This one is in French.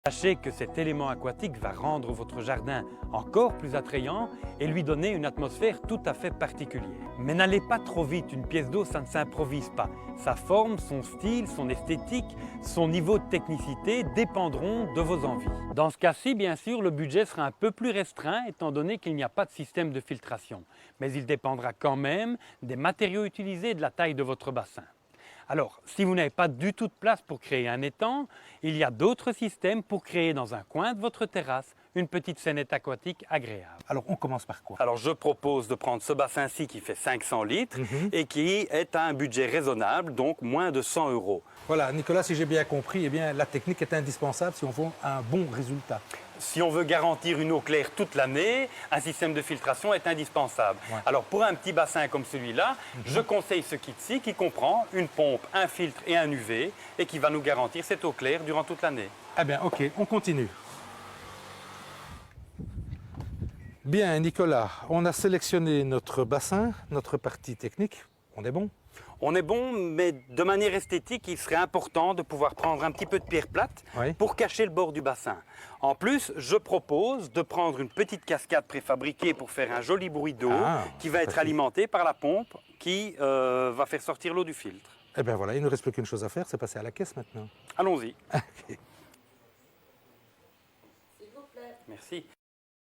Sachez que cet élément aquatique va rendre votre jardin encore plus attrayant et lui donner une atmosphère tout à fait particulière. Mais n'allez pas trop vite, une pièce d'eau ça ne s'improvise pas. Sa forme, son style, son esthétique, son niveau de technicité dépendront de vos envies. Dans ce cas-ci, bien sûr, le budget sera un peu plus restreint étant donné qu'il n'y a pas de système de filtration. Mais il dépendra quand même des matériaux utilisés et de la taille de votre bassin. Alors, si vous n'avez pas du tout de place pour créer un étang, il y a d'autres systèmes pour créer dans un coin de votre terrasse une petite scénette aquatique agréable. Alors, on commence par quoi? Alors, je propose de prendre ce bassin-ci qui fait 500 litres et qui est à un budget raisonnable, donc moins de 100 €. Voilà, Nicolas, si j'ai bien compris, eh bien, la technique est indispensable si on veut un bon résultat. Si on veut garantir une eau claire toute l'année, un système de filtration est indispensable. Ouais. Alors pour un petit bassin comme celui-là, je conseille ce kit-ci qui comprend une pompe, un filtre et un UV et qui va nous garantir cette eau claire durant toute l'année. Eh bien, ok, on continue. Bien, Nicolas, on a sélectionné notre bassin, notre partie technique. On est bon? On est bon, mais de manière esthétique, il serait important de pouvoir prendre un petit peu de pierre plate Oui. pour cacher le bord du bassin. En plus, je propose de prendre une petite cascade préfabriquée pour faire un joli bruit d'eau qui va être parfait. alimentée par la pompe qui va faire sortir l'eau du filtre. Eh bien voilà, il ne nous reste plus qu'une chose à faire, c'est passer à la caisse maintenant. Allons-y. Ok. Merci.